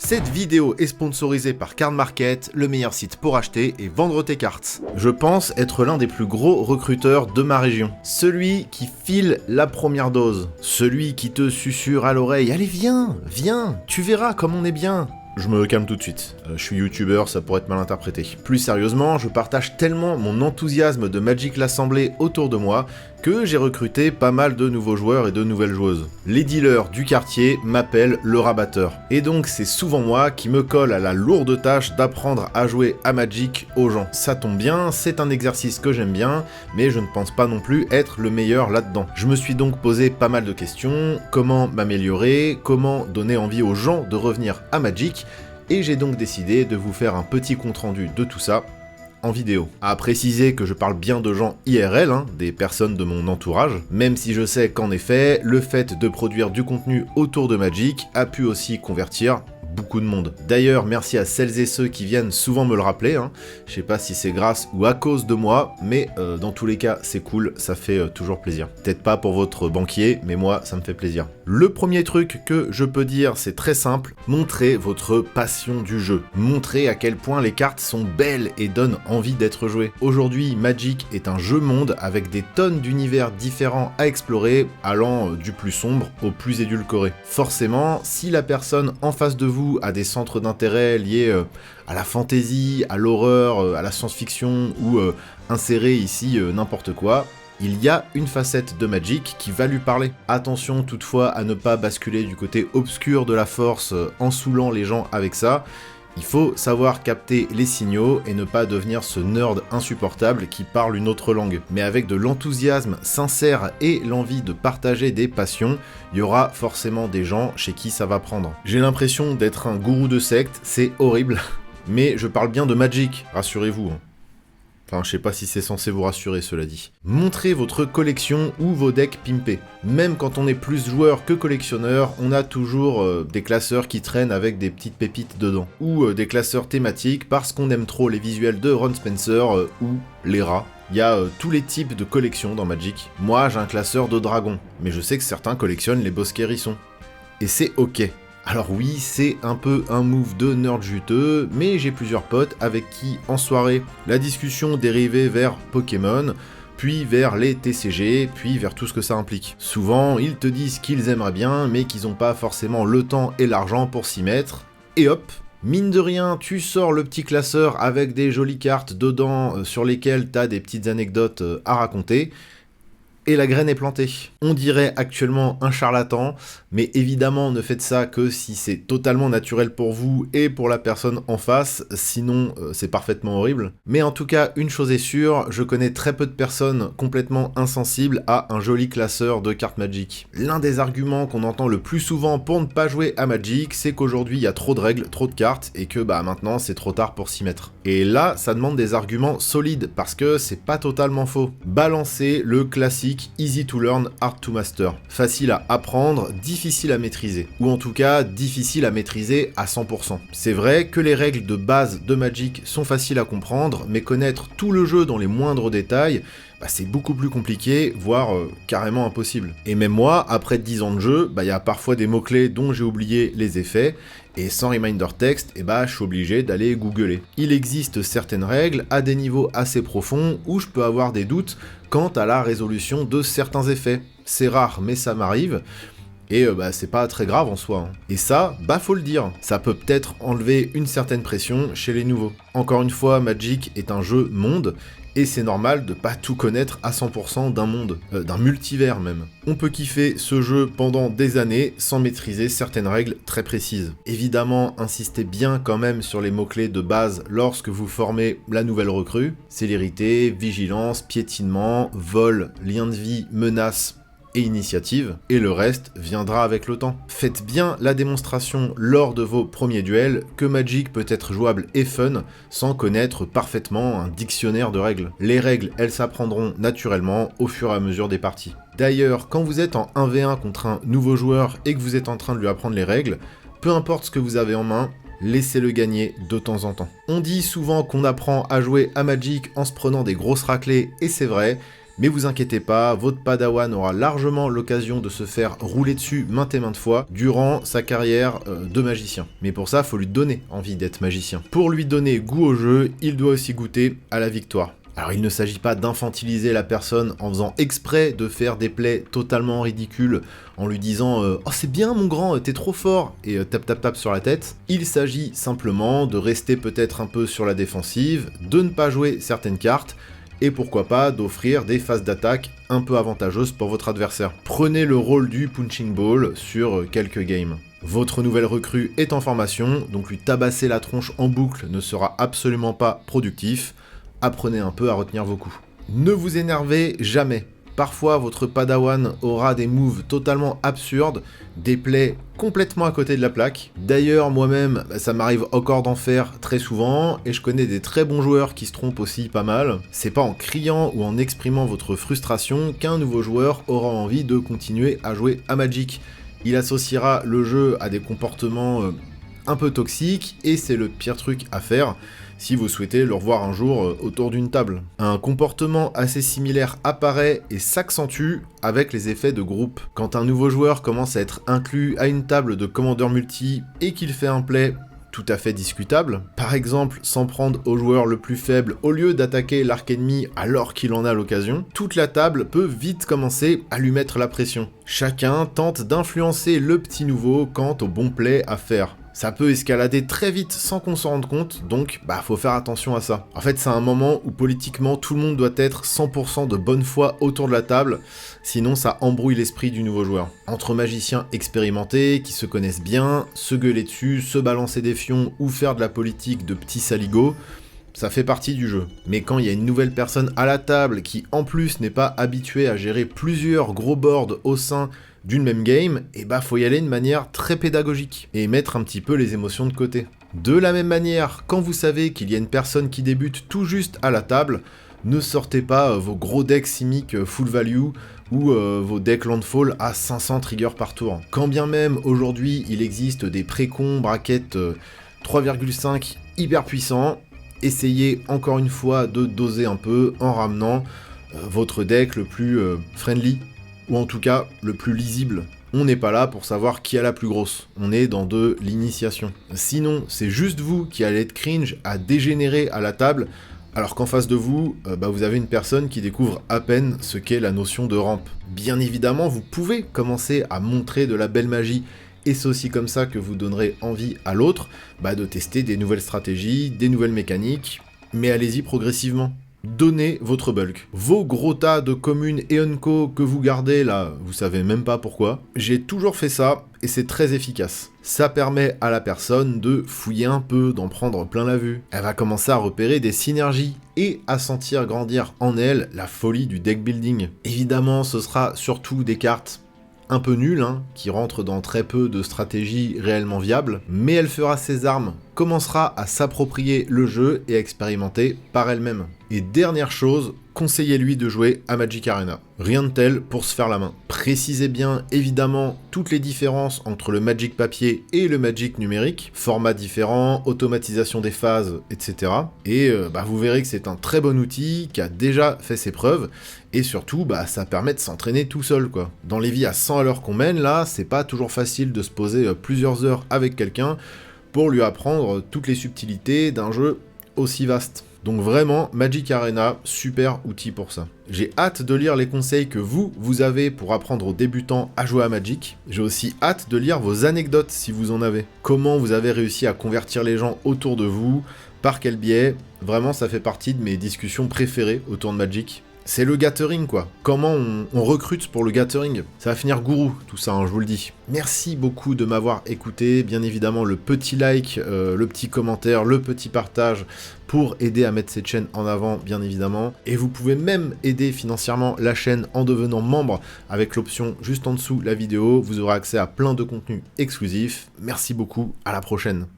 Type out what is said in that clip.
Cette vidéo est sponsorisée par Card Market, le meilleur site pour acheter et vendre tes cartes. Je pense être l'un des plus gros recruteurs de ma région. Celui qui file la première dose. Celui qui te susurre à l'oreille « Allez viens, viens, tu verras comme on est bien ». Je me calme tout de suite, je suis youtubeur, ça pourrait être mal interprété. Plus sérieusement, je partage tellement mon enthousiasme de Magic l'Assemblée autour de moi que j'ai recruté pas mal de nouveaux joueurs et de nouvelles joueuses. Les dealers du quartier m'appellent le rabatteur. Et donc c'est souvent moi qui me colle à la lourde tâche d'apprendre à jouer à Magic aux gens. Ça tombe bien, c'est un exercice que j'aime bien, mais je ne pense pas non plus être le meilleur là-dedans. Je me suis donc posé pas mal de questions, comment m'améliorer, comment donner envie aux gens de revenir à Magic, et j'ai donc décidé de vous faire un petit compte-rendu de tout ça en vidéo. À préciser que je parle bien de gens IRL, des personnes de mon entourage, même si je sais qu'en effet, le fait de produire du contenu autour de Magic a pu aussi convertir beaucoup de monde. D'ailleurs, merci à celles et ceux qui viennent souvent me le rappeler, je sais pas si c'est grâce ou à cause de moi, mais dans tous les cas, c'est cool, ça fait toujours plaisir. Peut-être pas pour votre banquier, mais moi, ça me fait plaisir. Le premier truc que je peux dire, c'est très simple, montrez votre passion du jeu. Montrez à quel point les cartes sont belles et donnent envie d'être jouées. Aujourd'hui, Magic est un jeu monde avec des tonnes d'univers différents à explorer, allant du plus sombre au plus édulcoré. Forcément, si la personne en face de vous a des centres d'intérêt liés à la fantasy, à l'horreur, à la science-fiction ou insérer ici n'importe quoi, il y a une facette de Magic qui va lui parler. Attention toutefois à ne pas basculer du côté obscur de la force en saoulant les gens avec ça. Il faut savoir capter les signaux et ne pas devenir ce nerd insupportable qui parle une autre langue. Mais avec de l'enthousiasme sincère et l'envie de partager des passions, il y aura forcément des gens chez qui ça va prendre. J'ai l'impression d'être un gourou de secte, c'est horrible, mais je parle bien de Magic, rassurez-vous. Enfin, je sais pas si c'est censé vous rassurer, cela dit. Montrez votre collection ou vos decks pimpés. Même quand on est plus joueur que collectionneur, on a toujours des classeurs qui traînent avec des petites pépites dedans. Ou des classeurs thématiques parce qu'on aime trop les visuels de Ron Spencer ou les rats. Il y a tous les types de collections dans Magic. Moi, j'ai un classeur de dragons, mais je sais que certains collectionnent les bosquets hérissons. Et c'est ok. Alors oui, c'est un peu un move de nerd juteux, mais j'ai plusieurs potes avec qui, en soirée, la discussion dérivait vers Pokémon, puis vers les TCG, puis vers tout ce que ça implique. Souvent, ils te disent qu'ils aimeraient bien, mais qu'ils n'ont pas forcément le temps et l'argent pour s'y mettre, et hop, mine de rien, tu sors le petit classeur avec des jolies cartes dedans sur lesquelles t'as des petites anecdotes à raconter, et la graine est plantée. On dirait actuellement un charlatan, mais évidemment ne faites ça que si c'est totalement naturel pour vous et pour la personne en face, sinon c'est parfaitement horrible. Mais en tout cas, une chose est sûre, je connais très peu de personnes complètement insensibles à un joli classeur de cartes Magic. L'un des arguments qu'on entend le plus souvent pour ne pas jouer à Magic, c'est qu'aujourd'hui il y a trop de règles, trop de cartes, et que maintenant c'est trop tard pour s'y mettre. Et là, ça demande des arguments solides, parce que c'est pas totalement faux. Balancez le classique easy to learn, hard to master. Facile à apprendre, difficile à maîtriser. Ou en tout cas, difficile à maîtriser à 100%. C'est vrai que les règles de base de Magic sont faciles à comprendre, mais connaître tout le jeu dans les moindres détails, c'est beaucoup plus compliqué, voire carrément impossible. Et même moi, après 10 ans de jeu, y a parfois des mots-clés dont j'ai oublié les effets, et sans reminder text, je suis obligé d'aller googler. Il existe certaines règles à des niveaux assez profonds où je peux avoir des doutes quant à la résolution de certains effets. C'est rare, mais ça m'arrive. Et c'est pas très grave en soi. Et ça, faut le dire, ça peut peut-être enlever une certaine pression chez les nouveaux. Encore une fois, Magic est un jeu monde, et c'est normal de pas tout connaître à 100% d'un monde, d'un multivers même. On peut kiffer ce jeu pendant des années sans maîtriser certaines règles très précises. Évidemment, insistez bien quand même sur les mots-clés de base lorsque vous formez la nouvelle recrue. Célérité, vigilance, piétinement, vol, lien de vie, menace, et initiative, et le reste viendra avec le temps. Faites bien la démonstration lors de vos premiers duels que Magic peut être jouable et fun sans connaître parfaitement un dictionnaire de règles. Les règles, elles s'apprendront naturellement au fur et à mesure des parties. D'ailleurs, quand vous êtes en 1v1 contre un nouveau joueur et que vous êtes en train de lui apprendre les règles, peu importe ce que vous avez en main, laissez-le gagner de temps en temps. On dit souvent qu'on apprend à jouer à Magic en se prenant des grosses raclées, et c'est vrai, Mais vous inquiétez pas, votre padawan aura largement l'occasion de se faire rouler dessus maintes et maintes fois durant sa carrière de magicien. Mais pour ça, faut lui donner envie d'être magicien. Pour lui donner goût au jeu, il doit aussi goûter à la victoire. Alors il ne s'agit pas d'infantiliser la personne en faisant exprès de faire des plays totalement ridicules, en lui disant oh c'est bien mon grand, t'es trop fort » et tap sur la tête. Il s'agit simplement de rester peut-être un peu sur la défensive, de ne pas jouer certaines cartes, et pourquoi pas d'offrir des phases d'attaque un peu avantageuses pour votre adversaire. Prenez le rôle du punching ball sur quelques games. Votre nouvelle recrue est en formation, donc lui tabasser la tronche en boucle ne sera absolument pas productif. Apprenez un peu à retenir vos coups. Ne vous énervez jamais. Parfois, votre padawan aura des moves totalement absurdes, des plays complètement à côté de la plaque. D'ailleurs, moi-même, ça m'arrive encore d'en faire très souvent, et je connais des très bons joueurs qui se trompent aussi pas mal. C'est pas en criant ou en exprimant votre frustration qu'un nouveau joueur aura envie de continuer à jouer à Magic. Il associera le jeu à des comportements un peu toxiques, et c'est le pire truc à faire si vous souhaitez le revoir un jour autour d'une table. Un comportement assez similaire apparaît et s'accentue avec les effets de groupe. Quand un nouveau joueur commence à être inclus à une table de commandeur multi et qu'il fait un play tout à fait discutable, par exemple s'en prendre au joueur le plus faible au lieu d'attaquer l'arc ennemi alors qu'il en a l'occasion, toute la table peut vite commencer à lui mettre la pression. Chacun tente d'influencer le petit nouveau quant au bon play à faire. Ça peut escalader très vite sans qu'on s'en rende compte, donc faut faire attention à ça. En fait, c'est un moment où politiquement tout le monde doit être 100% de bonne foi autour de la table, sinon ça embrouille l'esprit du nouveau joueur. Entre magiciens expérimentés, qui se connaissent bien, se gueuler dessus, se balancer des fions ou faire de la politique de petits saligots, ça fait partie du jeu. Mais quand il y a une nouvelle personne à la table qui en plus n'est pas habituée à gérer plusieurs gros boards au sein d'une même game, faut y aller de manière très pédagogique et mettre un petit peu les émotions de côté. De la même manière, quand vous savez qu'il y a une personne qui débute tout juste à la table, ne sortez pas vos gros decks simic full value ou vos decks landfall à 500 triggers par tour. Quand bien même aujourd'hui il existe des précons brackets 3,5 hyper puissants, essayez encore une fois de doser un peu en ramenant votre deck le plus friendly, ou en tout cas le plus lisible. On n'est pas là pour savoir qui a la plus grosse, on est dans de l'initiation. Sinon, c'est juste vous qui allez être cringe à dégénérer à la table, alors qu'en face de vous, vous avez une personne qui découvre à peine ce qu'est la notion de rampe. Bien évidemment, vous pouvez commencer à montrer de la belle magie, et c'est aussi comme ça que vous donnerez envie à l'autre de tester des nouvelles stratégies, des nouvelles mécaniques, mais allez-y progressivement. Donnez votre bulk. Vos gros tas de communes et unco que vous gardez là, vous savez même pas pourquoi. J'ai toujours fait ça et c'est très efficace. Ça permet à la personne de fouiller un peu, d'en prendre plein la vue. Elle va commencer à repérer des synergies et à sentir grandir en elle la folie du deck building. Évidemment, ce sera surtout des cartes un peu nulles, qui rentrent dans très peu de stratégies réellement viables, mais elle fera ses armes, commencera à s'approprier le jeu et à expérimenter par elle-même. Et dernière chose, conseillez-lui de jouer à Magic Arena. Rien de tel pour se faire la main. Précisez bien, évidemment, toutes les différences entre le Magic papier et le Magic numérique, format différent, automatisation des phases, etc. Et vous verrez que c'est un très bon outil qui a déjà fait ses preuves, et surtout, ça permet de s'entraîner tout seul, quoi. Dans les vies à 100 à l'heure qu'on mène, là, c'est pas toujours facile de se poser plusieurs heures avec quelqu'un pour lui apprendre toutes les subtilités d'un jeu aussi vaste. Donc vraiment, Magic Arena, super outil pour ça. J'ai hâte de lire les conseils que vous avez pour apprendre aux débutants à jouer à Magic. J'ai aussi hâte de lire vos anecdotes si vous en avez. Comment vous avez réussi à convertir les gens autour de vous, par quel biais. Vraiment, ça fait partie de mes discussions préférées autour de Magic. C'est le gathering, quoi. Comment on recrute pour le gathering. Ça va finir gourou, tout ça, je vous le dis. Merci beaucoup de m'avoir écouté. Bien évidemment, le petit like, le petit commentaire, le petit partage pour aider à mettre cette chaîne en avant, bien évidemment. Et vous pouvez même aider financièrement la chaîne en devenant membre avec l'option juste en dessous la vidéo. Vous aurez accès à plein de contenus exclusifs. Merci beaucoup, à la prochaine.